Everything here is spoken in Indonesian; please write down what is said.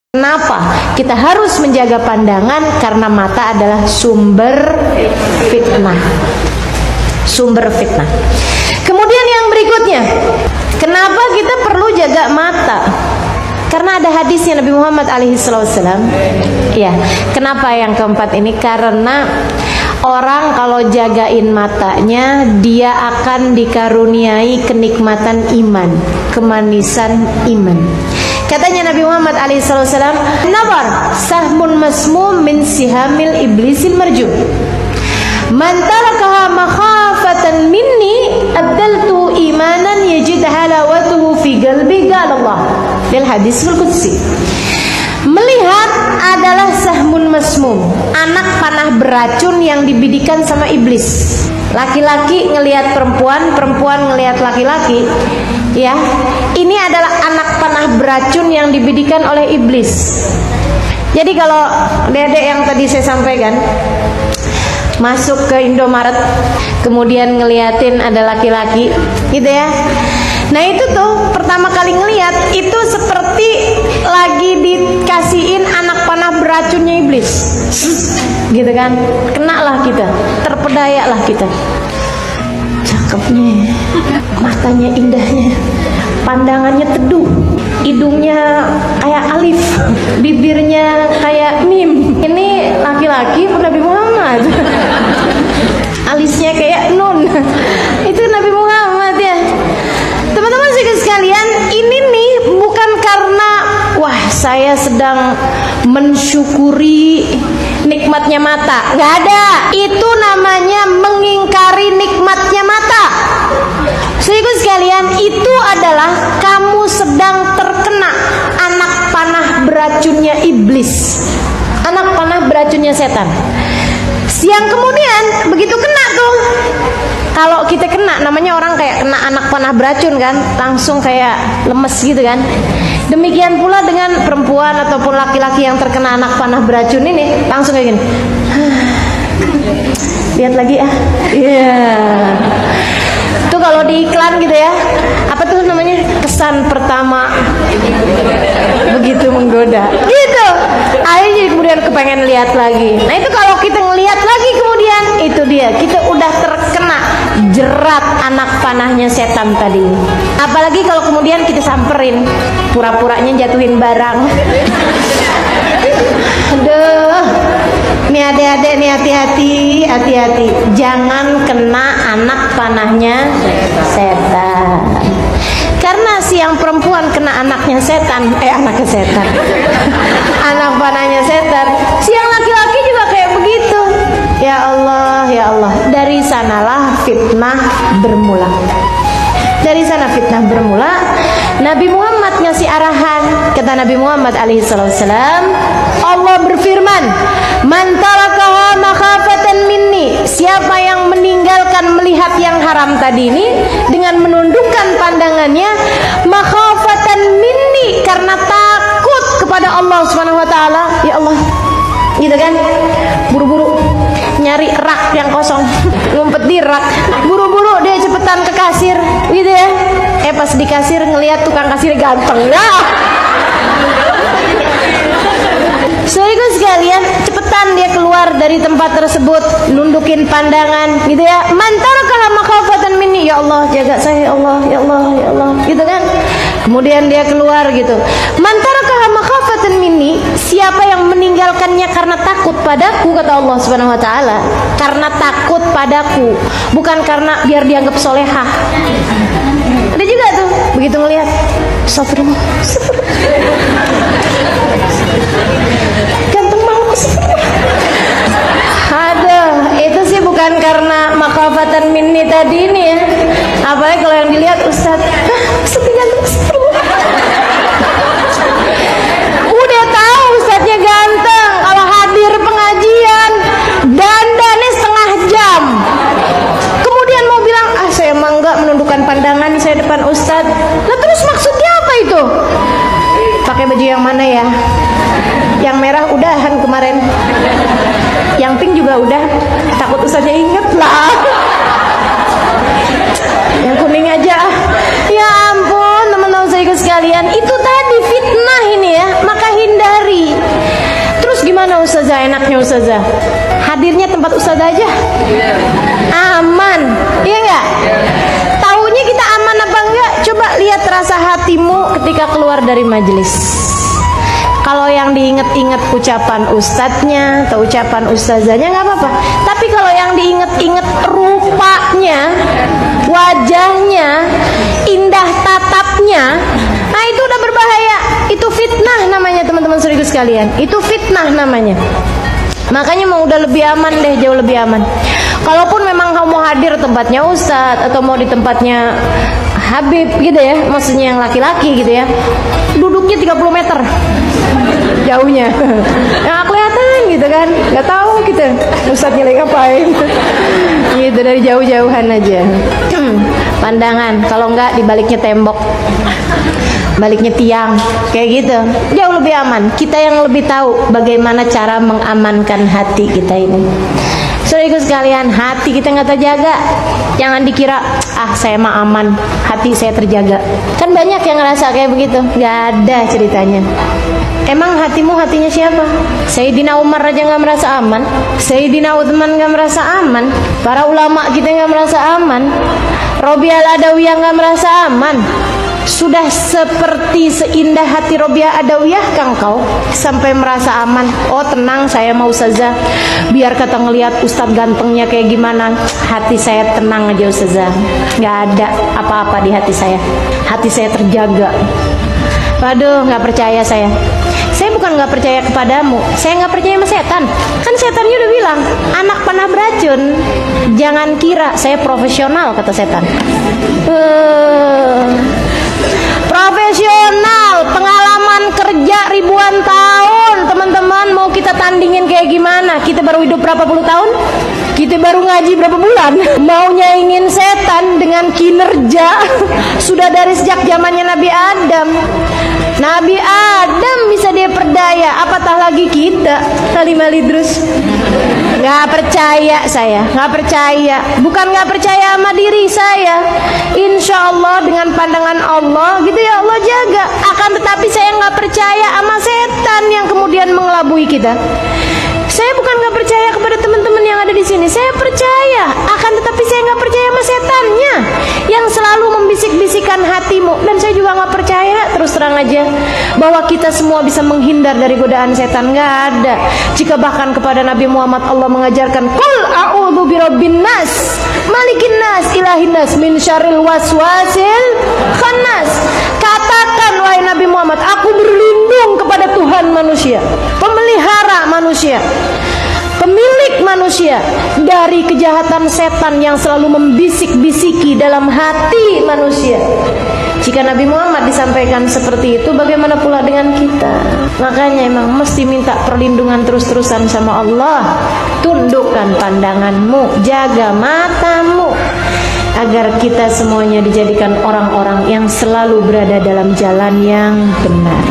Kenapa kita harus menjaga pandangan? Karena mata adalah sumber fitnah. Sumber fitnah. Kemudian yang berikutnya, kenapa kita perlu jaga mata? Karena ada hadisnya Nabi Muhammad alaihissalam. Ya, kenapa yang keempat ini? Karena orang kalau jagain matanya, dia akan dikaruniai kenikmatan iman, kemanisan iman. Katanya Nabi Muhammad alaihissalam, "Nabar sahmun masmum min sihamil iblisil marjum. Man tarakaha makhafatan minni abdaltu imanan yajid halawatuhu fi qalbi qala Allah." Del hadisul qudsi. Melihat adalah sahmun masmum, anak panah beracun yang dibidikan sama iblis. Laki-laki ngelihat perempuan, perempuan ngelihat laki-laki. Ya, ini adalah anak panah beracun yang dibidikan oleh iblis. Jadi kalau dedek yang tadi saya sampaikan masuk ke Indomaret, kemudian ngeliatin ada laki-laki, gitu ya. Nah itu tuh pertama kali ngeliat itu seperti lagi dikasihin anak panah beracunnya iblis, gitu kan? Kenalah kita, terpedayalah kita. Cakepnya, matanya indahnya, pandangannya teduh, hidungnya kayak alif, bibirnya kayak mim. Ini laki-laki Nabi Muhammad. Alisnya kayak nun. Itu Nabi Muhammad ya. Teman-teman sekalian, ini nih bukan karena wah saya sedang mensyukuri nikmatnya mata. Nggak ada. Itu namanya mengingkari nikmatnya mata. Saudaraku sekalian, itu adalah kamu sedang terkena anak panah beracunnya iblis, anak panah beracunnya setan. Siang kemudian begitu kena tuh, kalau kita kena, namanya orang kayak kena anak panah beracun kan, langsung kayak lemes gitu kan. Demikian pula dengan perempuan ataupun laki-laki yang terkena anak panah beracun ini, langsung kayak gini. Lihat lagi ah. Iya. Tuh kalau di iklan gitu ya, apa tuh namanya, kesan pertama begitu menggoda gitu, akhirnya jadi kemudian kepengen lihat lagi. Nah itu kalau kita ngelihat lagi kemudian, itu dia, kita udah terkena jerat anak panahnya setan tadi. Apalagi kalau kemudian kita samperin, pura-puranya jatuhin barang. Aduh, nih adik-adik nih, hati-hati, jangan kena anak panahnya setan. Karena si yang perempuan kena anaknya setan, anaknya setan, anak panahnya setan. Si yang laki-laki juga kayak begitu. Ya Allah, ya Allah. Dari sanalah fitnah bermula. Dari sana fitnah bermula. Nabi Muhammad ngasih arahan. Kata Nabi Muhammad alaihissalam, Allah berfirman, "Man tarakaha makhafatan minni." Siapa yang meninggalkan melihat yang haram tadi ini dengan menundukkan pandangannya, makhafatan minni, karena takut kepada Allah Subhanahu wa taala. Ya Allah. Gitu kan? Buru-buru nyari rak yang kosong, ngumpet di rak, buru-buru dia cepetan ke kasir, gitu ya. Pas di kasir ngelihat tukang kasir ganteng, ya. Saudaraku sekalian, cepetan dia keluar dari tempat tersebut, nundukin pandangan, gitu ya. Mantarakaha makhafatan minni, ya Allah jaga saya, ya Allah, ya Allah, ya Allah, gitu kan. Kemudian dia keluar gitu. Mantarakaha makhafatan minni, siapa yang meninggalkannya karena takut padaku, kata Allah Subhanahu wa taala. Karena takut padaku, bukan karena biar dianggap solehah. Ada juga tuh, begitu ngelihat, astagfirullah, ganteng banget. Aduh, itu sih bukan karena makhafatan minni tadi ini ya. Apalagi kalau yang dilihat Ustaz, Ustaz ganteng, udah tahu Ustaznya ganteng, kalau hadir pengajian dandannya setengah jam, kemudian mau bilang saya emang enggak menundukkan pandangan, saya depan Ustaz. Nah terus maksudnya apa itu? Pakai baju yang mana ya? Yang merah udahan kemarin, yang pink juga udah, takut Ustaznya inget lah. Yang kuning aja. Ya ampun teman-teman saya sekalian, itu tadi fitnah ini ya. Maka hindari Gimana ustazah, enaknya ustazah? Hadirnya tempat ustazah aja aman, iya enggak? Taunya kita aman apa enggak? Coba lihat rasa hatimu ketika keluar dari majelis. Kalau yang diinget-inget ucapan ustadznya atau ucapan ustazahnya nggak apa-apa. Tapi kalau yang diinget-inget rupanya, wajahnya, indah tatapnya, nah itu udah berbahaya. Itu fitnah namanya teman-teman saudaraku sekalian. Itu fitnah namanya. Makanya mau udah lebih aman deh, jauh lebih aman. Kalaupun memang kamu mau hadir tempatnya ustadz atau mau di tempatnya Habib gitu ya, maksudnya yang laki-laki gitu ya, duduknya 30 meter jauhnya, nggak kelihatan gitu kan, nggak tahu gitu ustadznya lagi ngapain gitu, dari jauh-jauhan aja. Pandangan, kalau nggak di baliknya tembok, baliknya tiang, kayak gitu, jauh lebih aman. Kita yang lebih tahu bagaimana cara mengamankan hati kita ini. Saudaraku sekalian, hati kita nggak terjaga, jangan dikira saya mah aman, hati saya terjaga. Kan banyak yang ngerasa kayak begitu. Nggak ada ceritanya. Emang hatimu hatinya siapa? Sayyidina Umar aja nggak merasa aman, Sayyidina Utsman nggak merasa aman, para ulama kita nggak merasa aman, Robiah Adawiyah nggak merasa aman. Sudah seperti seindah hati Robiah Adawiyah kang kau sampai merasa aman? Oh tenang, saya mau ustazah, biar kata ngelihat ustadz gantengnya kayak gimana, hati saya tenang aja ustazah, nggak ada apa-apa di hati saya terjaga. Waduh, nggak percaya saya. Saya bukan nggak percaya kepadamu, saya nggak percaya sama setan. Kan setannya udah bilang, anak panah beracun, jangan kira saya profesional, kata setan. Profesional, pengalaman kerja ribuan tahun, teman-teman. Mau kita tandingin kayak gimana? Kita baru hidup berapa puluh tahun? Kita baru ngaji berapa bulan? Mau nyaingin setan dengan kinerja sudah dari sejak zamannya Nabi Adam. Nabi Adam bisa dia perdaya, apatah lagi kita Halimah Idrus. Nggak percaya saya, nggak percaya. Bukan nggak percaya sama diri saya, insya Allah dengan pandangan Allah gitu ya Allah jaga. Akan tetapi saya nggak percaya sama setan yang kemudian mengelabui kita. Saya bukan nggak percaya kepada teman-teman yang ada di sini, saya percaya. Akan tetapi saya nggak percaya sama setannya yang selalu membisik-bisikan hatimu. Dan saya juga nggak percaya, terus terang aja, bahwa kita semua bisa menghindar dari godaan setan. Nggak ada. Jika bahkan kepada Nabi Muhammad Allah mengajarkan, Qul a'udzu birabbin nas, malikin nas, ilahin nas, min syarril waswasil khannas. Katakan wahai Nabi Muhammad, aku berlindung kepada Tuhan manusia, pemelihara manusia, pemilik manusia, dari kejahatan setan yang selalu membisik-bisiki dalam hati manusia. Jika Nabi Muhammad disampaikan seperti itu, bagaimana pula dengan kita? Makanya emang mesti minta perlindungan terus-terusan sama Allah. Tundukkan pandanganmu, jaga matamu, agar kita semuanya dijadikan orang-orang yang selalu berada dalam jalan yang benar.